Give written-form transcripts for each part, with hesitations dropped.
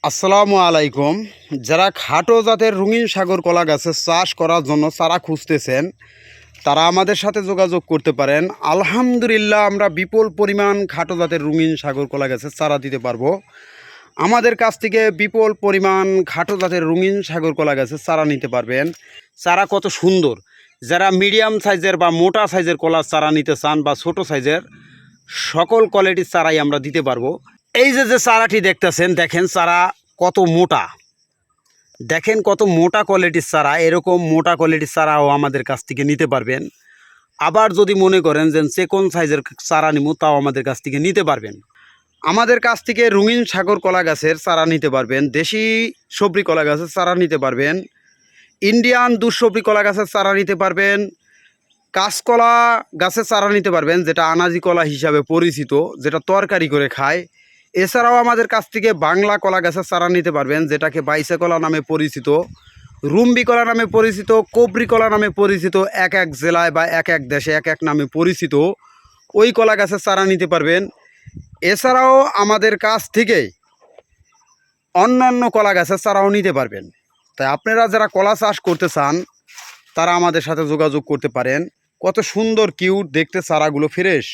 আসসালামু আলাইকুম। যারা খাটো জাতের রঙিন সাগর কলা গাছের চাষ করার জন্য চারা খুঁজতেছেন তারা আমাদের সাথে যোগাযোগ করতে পারেন। আলহামদুলিল্লাহ আমরা বিপুল পরিমাণ খাটো জাতের রঙিন সাগর কলা গাছের চারা দিতে পারবো। আমাদের কাছ থেকে বিপুল পরিমাণ খাটো জাতের রঙিন সাগর কলা গাছের চারা নিতে পারবেন। চারা কত সুন্দর! যারা মিডিয়াম সাইজের বা মোটা সাইজের কলার চারা নিতে চান বা ছোট সাইজের সকল কোয়ালিটির চারাই আমরা দিতে পারবো। এই যে চারাটি দেখতেছেন, দেখেন চারা কত মোটা, দেখেন কত মোটা কোয়ালিটির চারা। এরকম মোটা কোয়ালিটির চারাও আমাদের কাছ থেকে নিতে পারবেন। আবার যদি মনে করেন যে কোন সাইজের চারা নিব, তাও আমাদের কাছ থেকে নিতে পারবেন। আমাদের কাছ থেকে রঙিন সাগর কলা গাছের চারা নিতে পারবেন, দেশি সবরি কলা গাছের চারা নিতে পারবেন, ইন্ডিয়ান দুঃসবরি কলা গাছের চারা নিতে পারবেন, কাঁচকলা গাছের চারা নিতে পারবেন, যেটা আনাজি কলা হিসাবে পরিচিত, যেটা তরকারি করে খায়। এছাড়াও আমাদের কাছ থেকে বাংলা কলা গাছের চারা নিতে পারবেন, যেটাকে বাইসে কলা নামে পরিচিত, রুম্বি কলা নামে পরিচিত, কবরি কলা নামে পরিচিত। এক এক জেলায় বা এক এক দেশে এক এক নামে পরিচিত ওই কলা গাছের চারা নিতে পারবেন। এছাড়াও আমাদের কাছ থেকে অন্যান্য কলা গাছের চারাও নিতে পারবেন। তাই আপনারা যারা কলা চাষ করতে চান তারা আমাদের সাথে যোগাযোগ করতে পারেন। কত সুন্দর কিউট দেখতে চারাগুলো, ফ্রেশ।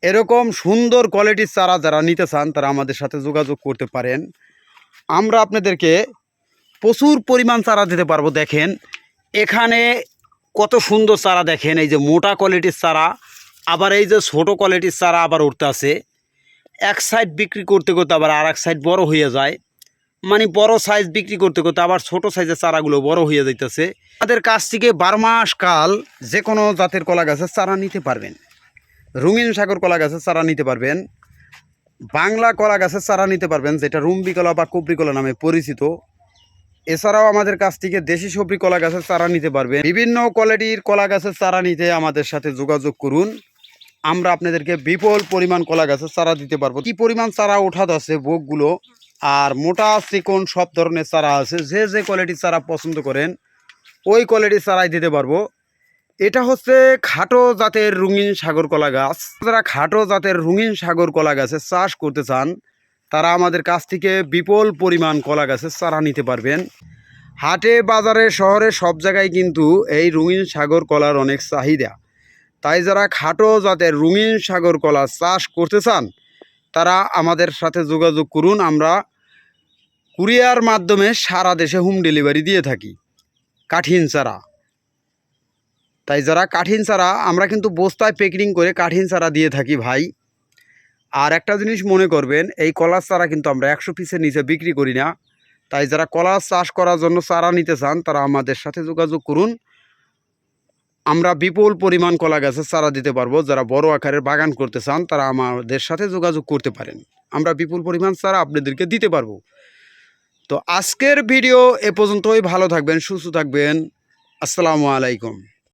এরকম সুন্দর কোয়ালিটির চারা যারা নিতে চান তারা আমাদের সাথে যোগাযোগ করতে পারেন। আমরা আপনাদেরকে প্রচুর পরিমাণ চারা দিতে পারবো। দেখেন এখানে কত সুন্দর চারা, দেখেন এই যে মোটা কোয়ালিটির চারা, আবার এই যে ছোট কোয়ালিটির চারা আবার উঠতে আছে। এক সাইড বিক্রি করতে করতে আবার আর এক সাইড বড় হয়ে যায়, মানে বড় সাইজ বিক্রি করতে করতে আবার ছোট সাইজের চারাগুলো বড় হয়ে যাইতেছে। আমাদের কাছ থেকে 12 মাস কাল যে কোনো জাতের কলা গাছের চারা নিতে পারবেন। রঙিন সাগর কলা গাছের চারা নিতে পারবেন, বাংলা কলা গাছের চারা নিতে পারবেন, যেটা রুম্বি কলা বা কবরি কলা নামে পরিচিত। এছাড়াও আমাদের কাছ থেকে দেশি সবরি কলা গাছের চারা নিতে পারবেন। বিভিন্ন কোয়ালিটির কলা গাছের চারা নিতে আমাদের সাথে যোগাযোগ করুন। আমরা আপনাদেরকে বিপুল পরিমাণ কলা গাছের চারা দিতে পারবো। কি পরিমাণ চারা ওঠাত আছে বোকগুলো, আর মোটা চিকন সব ধরনের চারা আছে। যে যে কোয়ালিটির চারা পছন্দ করেন ওই কোয়ালিটির চারাই দিতে পারবো। এটা হচ্ছে খাটো জাতের রঙিন সাগর কলা গাছ। যারা খাটো জাতের রঙিন সাগর কলা গাছের চাষ করতে চান তারা আমাদের কাছ থেকে বিপুল পরিমাণ কলা গাছের চারা নিতে পারবেন। হাটে বাজারে শহরে সব জায়গায় কিন্তু এই রঙিন সাগর কলার অনেক চাহিদা। তাই যারা খাটো জাতের রঙিন সাগর কলা চাষ করতে চান তারা আমাদের সাথে যোগাযোগ করুন। আমরা কুরিয়ার মাধ্যমে সারা দেশে হোম ডেলিভারি দিয়ে থাকি কাঠিন চারা। তাই যারা কাঠিন চারা, আমরা কিন্তু বস্তায় প্যাকেটিং করে কাঠিন চারা দিয়ে থাকি ভাই। আর একটা জিনিস মনে করবেন, এই কলার চারা কিন্তু আমরা 100 পিসের নিচে বিক্রি করি না। তাই যারা কলা চাষ করার জন্য চারা নিতে চান তারা আমাদের সাথে যোগাযোগ করুন। আমরা বিপুল পরিমাণ কলা গাছের চারা দিতে পারবো। যারা বড় আকারের বাগান করতে চান তারা আমাদের সাথে যোগাযোগ করতে পারেন। আমরা বিপুল পরিমাণ চারা আপনাদেরকে দিতে পারবো। তো আজকের ভিডিও এ পর্যন্তই। ভালো থাকবেন, সুস্থ থাকবেন। আসসালামু আলাইকুম।